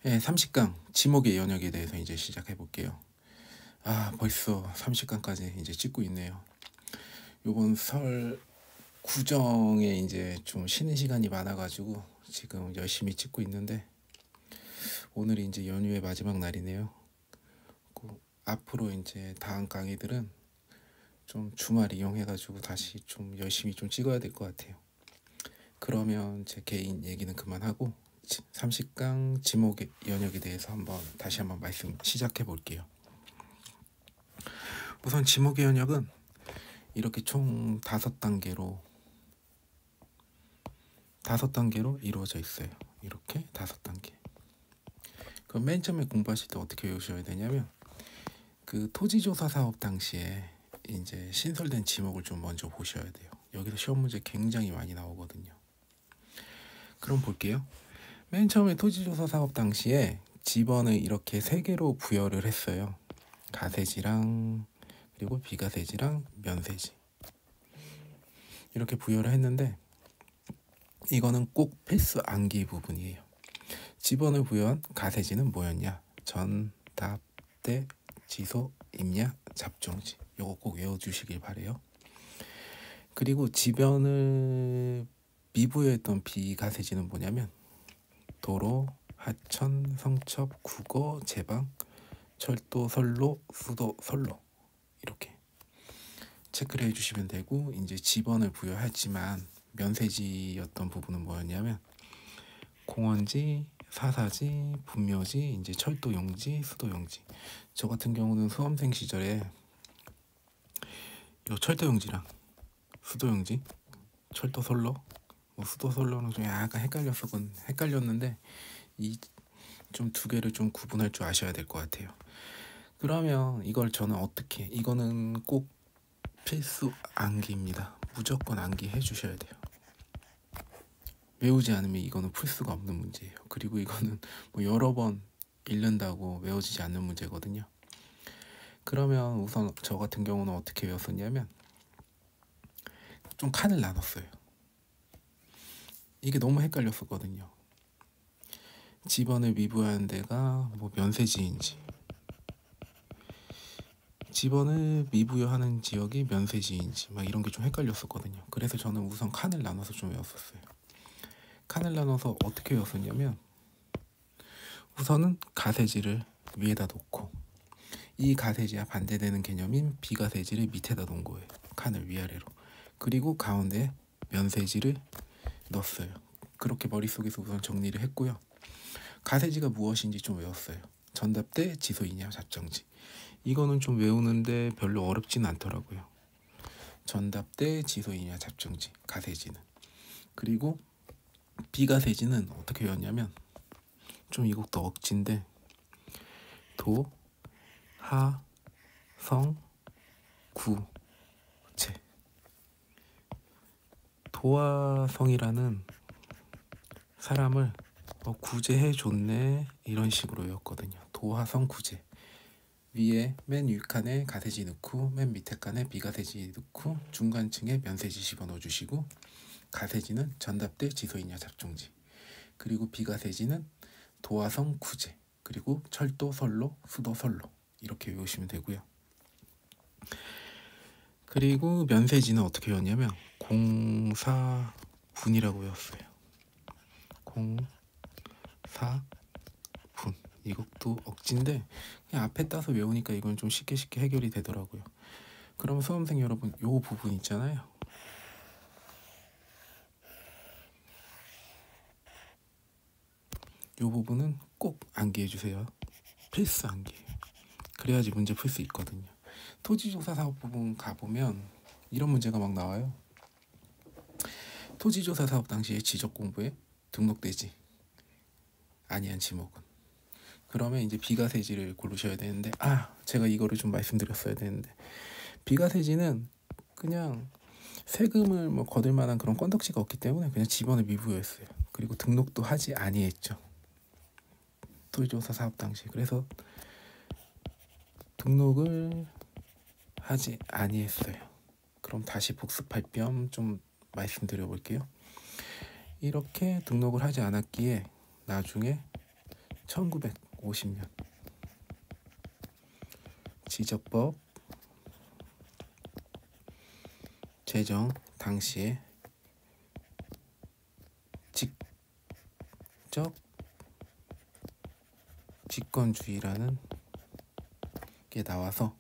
예, 30강 지목의 연역에 대해서 이제 시작해 볼게요. 벌써 30강까지 이제 찍고 있네요. 요번 설 구정에 이제 좀 쉬는 시간이 많아가지고 지금 열심히 찍고 있는데 오늘이 이제 연휴의 마지막 날이네요. 앞으로 이제 다음 강의들은 좀 주말 이용해가지고 다시 좀 열심히 좀 찍어야 될 것 같아요. 그러면 제 개인 얘기는 그만하고 30강 지목의 연역에 대해서 다시 한번 말씀 시작해 볼게요. 우선 지목의 연역은 이렇게 총 5단계로 이루어져 있어요. 이렇게 5단계. 그럼 맨 처음에 공부하실 때 어떻게 외우셔야 되냐면 그 토지조사 사업 당시에 이제 신설된 지목을 좀 먼저 보셔야 돼요. 여기서 시험 문제 굉장히 많이 나오거든요. 그럼 볼게요. 맨 처음에 토지조사 사업 당시에 지번을 이렇게 3개로 부여를 했어요. 가세지랑 그리고 비가세지랑 면세지 이렇게 부여를 했는데 이거는 꼭 필수 암기 부분이에요. 지번을 부여한 가세지는 뭐였냐? 전, 답, 대, 지소, 임야, 잡종지. 요거 꼭 외워주시길 바래요. 그리고 지번을 미부여했던 비가세지는 뭐냐면 도로, 하천, 성첩, 국어, 제방, 철도, 선로, 수도, 선로 이렇게 체크를 해주시면 되고, 이제 지번을 부여하지만 면세지였던 부분은 뭐였냐면 공원지, 사사지, 분묘지, 이제 철도용지, 수도용지. 저 같은 경우는 수험생 시절에 요 철도용지랑 수도용지, 철도 선로, 수도 선로는 좀 약간 헷갈렸는데 이 좀 2개를 좀 구분할 줄 아셔야 될 것 같아요. 그러면 이걸 저는 이거는 꼭 필수 암기입니다. 무조건 암기해 주셔야 돼요. 외우지 않으면 이거는 풀 수가 없는 문제예요. 그리고 이거는 뭐 여러 번 읽는다고 외워지지 않는 문제거든요. 그러면 우선 저 같은 경우는 어떻게 외웠었냐면 좀 칸을 나눴어요. 이게 너무 헷갈렸었거든요. 지번을 미부하는 데가 뭐 면세지인지, 지번을 미부여하는 지역이 면세지인지 막 이런 게 좀 헷갈렸었거든요. 그래서 저는 우선 칸을 나눠서 좀 외웠었어요. 칸을 나눠서 어떻게 외웠었냐면 우선은 가세지를 위에다 놓고 이 가세지와 반대되는 개념인 비가세지를 밑에다 놓은 거예요. 칸을 위아래로. 그리고 가운데 면세지를 넣었어요. 그렇게 머릿속에서 우선 정리를 했고요. 가세지가 무엇인지 좀 외웠어요. 전답대, 지소이냐, 잡정지. 이거는 좀 외우는데 별로 어렵진 않더라고요. 전답대, 지소이냐, 잡정지, 가세지는. 그리고 비가세지는 어떻게 외웠냐면 좀 이것도 억지인데 도, 하, 성, 구, 제. 도와 성이라는 사람을 구제해 줬네 이런 식으로 외웠거든요. 도하성 구제. 위에 맨 윗칸에 가세지 넣고 맨 밑에 칸에 비가세지 넣고 중간층에 면세지 집어넣어 주시고 가세지는 전답대, 지소이냐, 잡종지. 그리고 비가세지는 도하성 구제. 그리고 철도, 선로, 수도, 선로 이렇게 외우시면 되고요. 그리고 면세지는 어떻게 외웠냐면 공사분이라고 외웠어요. 공사분. 이것도 억지인데 그냥 앞에 따서 외우니까 이건 좀 쉽게 해결이 되더라고요. 그럼 수험생 여러분, 요 부분 있잖아요. 요 부분은 꼭 암기해 주세요. 필수 암기예요. 그래야지 문제 풀 수 있거든요. 토지조사 사업 부분 가보면 이런 문제가 막 나와요. 토지조사 사업 당시에 지적 공부에 등록되지 아니한 지목은. 그러면 이제 비가세지를 고르셔야 되는데 제가 이거를 좀 말씀드렸어야 되는데 비가세지는 그냥 세금을 뭐 거둘 만한 그런 건덕지가 없기 때문에 그냥 지번을 미부여했어요. 그리고 등록도 하지 아니했죠. 토지조사 사업 당시. 그래서 등록을 하지 아니했어요. 그럼 다시 복습할 겸 좀 말씀드려 볼게요. 이렇게 등록을 하지 않았기에 나중에 1950년 지적법 제정 당시에 직접 직권주의라는 게 나와서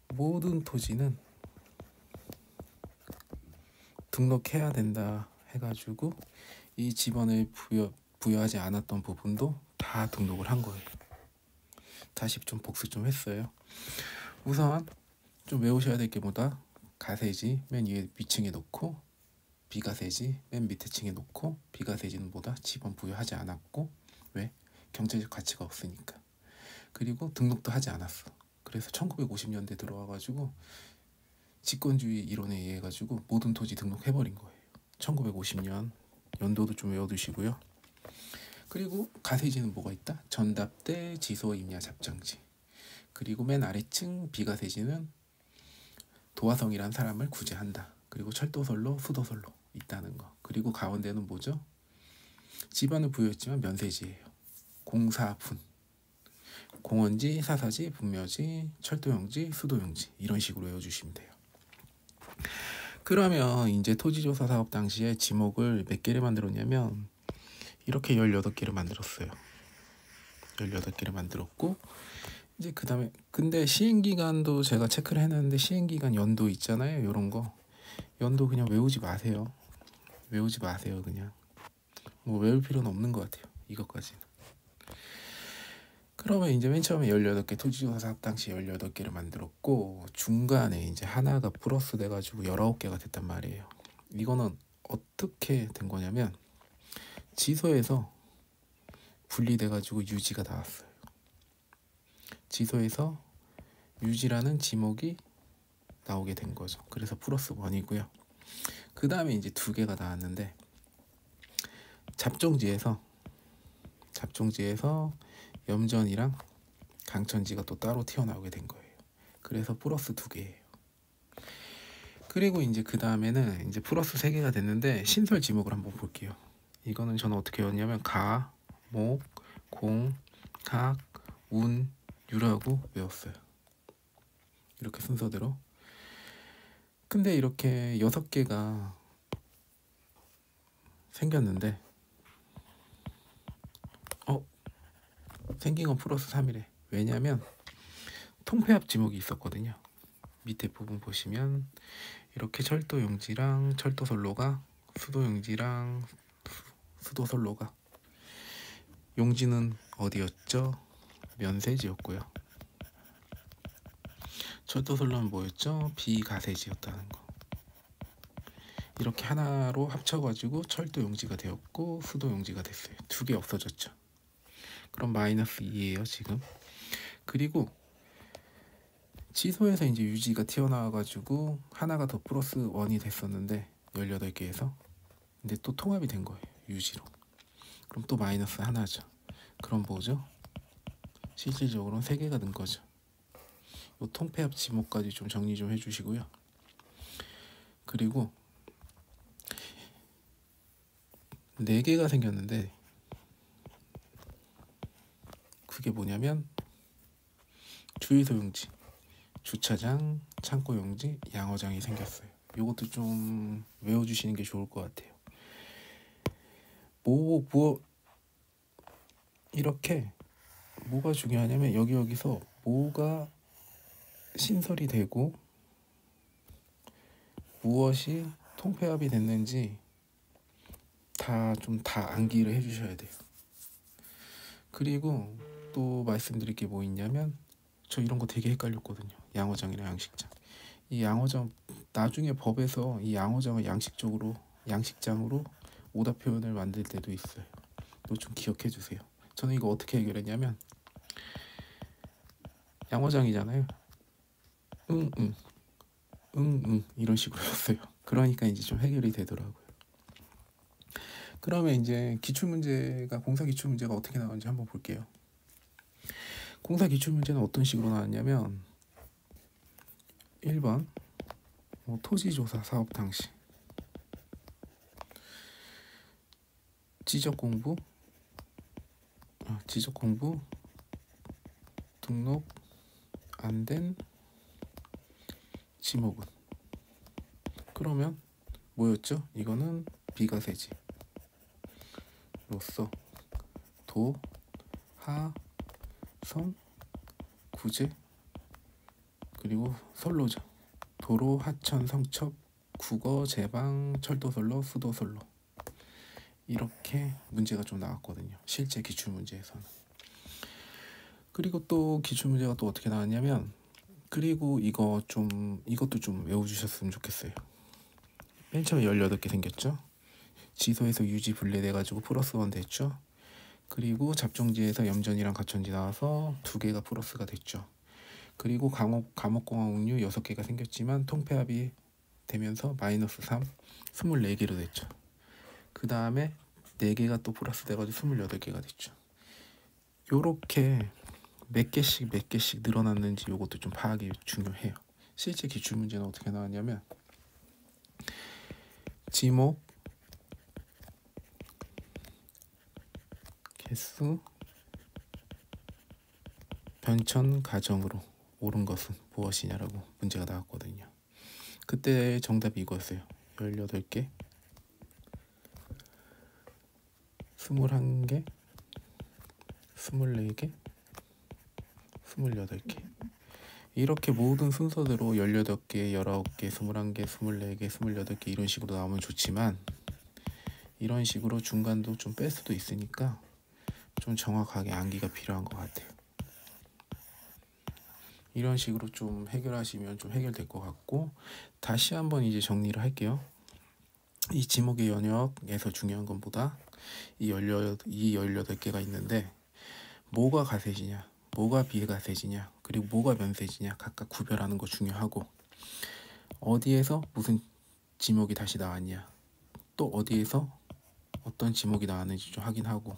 모든 토지는 등록해야 된다 해가지고 이 지번을 부여하지 않았던 부분도 다 등록을 한 거예요. 다시 좀 복습 좀 했어요. 우선 좀 외우셔야 될 게 뭐다? 가세지 맨 위에 위층에 놓고 비가세지 맨 밑에 층에 놓고 비가세지는 뭐다? 지번 부여하지 않았고 왜? 경제적 가치가 없으니까. 그리고 등록도 하지 않았어. 그래서 1950년대 들어와가지고 직권주의 이론에 의해 가지고 모든 토지 등록해버린 거예요. 1950년 연도도 좀 외워두시고요. 그리고 가세지는 뭐가 있다? 전답대, 지소, 임야, 잡장지. 그리고 맨 아래층 비가세지는 도화성이란 사람을 구제한다. 그리고 철도설로, 수도설로 있다는 거. 그리고 가운데는 뭐죠? 지번을 부여했지만 면세지예요. 공사분, 공원지, 사사지, 분묘지, 철도용지, 수도용지 이런 식으로 외워주시면 돼요. 그러면 이제 토지조사 사업 당시에 지목을 몇 개를 만들었냐면 이렇게 18개를 만들었어요. 18개를 만들었고 이제 그 다음에 근데 시행기간도 제가 체크를 해놨는데 시행기간 연도 있잖아요. 이런 거 연도 그냥 외우지 마세요. 외우지 마세요. 그냥 뭐 외울 필요는 없는 것 같아요. 이것까지는. 그러면 이제 맨 처음에 18개 토지조사 사업 당시 18개를 만들었고 중간에 이제 하나가 플러스 돼가지고 19개가 됐단 말이에요. 이거는 어떻게 된 거냐면 지소에서 분리돼가지고 유지가 나왔어요. 지소에서 유지라는 지목이 나오게 된 거죠. 그래서 플러스 1이고요. 그 다음에 이제 2개가 나왔는데 잡종지에서 염전이랑 강천지가 또 따로 튀어나오게 된 거예요. 그래서 플러스 2개예요. 그리고 이제 그 다음에는 이제 플러스 3개가 됐는데 신설 지목을 한번 볼게요. 이거는 저는 어떻게 외웠냐면 가, 목, 공, 각, 운, 유라고 외웠어요. 이렇게 순서대로. 근데 이렇게 6개가 생겼는데 생긴 건 플러스 3이래. 왜냐면 통폐합 지목이 있었거든요. 밑에 부분 보시면 이렇게 철도용지랑 철도선로가 수도용지랑 수도선로가 용지는 어디였죠? 면세지였고요. 철도선로는 뭐였죠? 비가세지였다는 거. 이렇게 하나로 합쳐가지고 철도용지가 되었고 수도용지가 됐어요. 2개 없어졌죠. 그럼 마이너스 2예요 지금. 그리고 지소에서 이제 유지가 튀어나와가지고 하나가 더 플러스 1이 됐었는데 18개에서 근데 또 통합이 된 거예요. 유지로. 그럼 또 마이너스 하나죠. 그럼 뭐죠? 실질적으로는 3개가 된 거죠. 요 통폐합 지목까지 좀 정리 좀 해주시고요. 그리고 4개가 생겼는데 그게 뭐냐면 주유소용지, 주차장, 창고용지, 양어장이 생겼어요. 이것도 좀 외워주시는 게 좋을 것 같아요. 이렇게 뭐가 중요하냐면 여기서 뭐가 신설이 되고 무엇이 통폐합이 됐는지 다 암기를 해주셔야 돼요. 그리고 또 말씀드릴 게 뭐 있냐면 저 이런 거 되게 헷갈렸거든요. 양어장이랑 양식장. 이 양어장 나중에 법에서 이 양어장을 양식장으로 오답 표현을 만들 때도 있어요. 이거 좀 기억해 주세요. 저는 이거 어떻게 해결했냐면 양어장이잖아요. 응 이런 식으로 했어요. 그러니까 이제 좀 해결이 되더라고요. 그러면 이제 공사 기출문제가 어떻게 나오는지 한번 볼게요. 공사 기출문제는 어떤 식으로 나왔냐면 1번 토지조사 사업 당시 지적 공부 지적 공부 등록 안 된 지목은, 그러면 뭐였죠? 이거는 비과세지로서 도, 하, 성, 구제, 그리고 선로죠. 도로, 하천, 성첩, 국어, 제방, 철도선로, 수도선로. 이렇게 문제가 좀 나왔거든요. 실제 기출문제에서는. 그리고 또 기출문제가 또 어떻게 나왔냐면, 그리고 이것도 좀 외워주셨으면 좋겠어요. 맨 처음에 18개 생겼죠. 지소에서 유지 분리돼가지고 플러스 1 됐죠. 그리고 잡종지에서 염전이랑 가천지 나와서 2개가 플러스가 됐죠. 그리고 감옥공학응류 6개가 생겼지만 통폐합이 되면서 마이너스 3, 24개로 됐죠. 그 다음에 4개가 또 플러스 돼가지고 28개가 됐죠. 요렇게 몇 개씩 늘어났는지 요것도 좀 파악이 중요해요. 실제 기출문제는 어떻게 나왔냐면, 지목 개수 변천 가정으로 옳은 것은 무엇이냐라고 문제가 나왔거든요. 그때 정답이 이거였어요. 18개, 21개, 24개, 28개. 이렇게 모든 순서대로 18개, 19개, 21개, 24개, 28개 이런 식으로 나오면 좋지만, 이런 식으로 중간도 좀 뺄 수도 있으니까 좀 정확하게 암기가 필요한 것 같아요. 이런 식으로 좀 해결하시면 좀 해결될 것 같고, 다시 한번 이제 정리를 할게요. 이 지목의 연역에서 중요한 것보다 이 18개가 있는데, 뭐가 가세지냐, 뭐가 비가세지냐, 그리고 뭐가 면세지냐 각각 구별하는 거 중요하고, 어디에서 무슨 지목이 다시 나왔냐, 또 어디에서 어떤 지목이 나왔는지 좀 확인하고,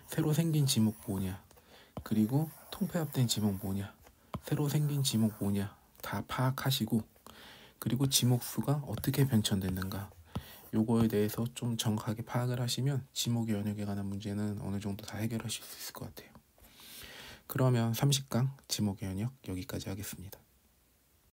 새로 생긴 지목 뭐냐, 그리고 통폐합된 지목 뭐냐, 새로 생긴 지목 뭐냐 다 파악하시고, 그리고 지목 수가 어떻게 변천됐는가 요거에 대해서 좀 정확하게 파악을 하시면 지목의 연역에 관한 문제는 어느 정도 다 해결하실 수 있을 것 같아요. 그러면 30강 지목의 연역 여기까지 하겠습니다.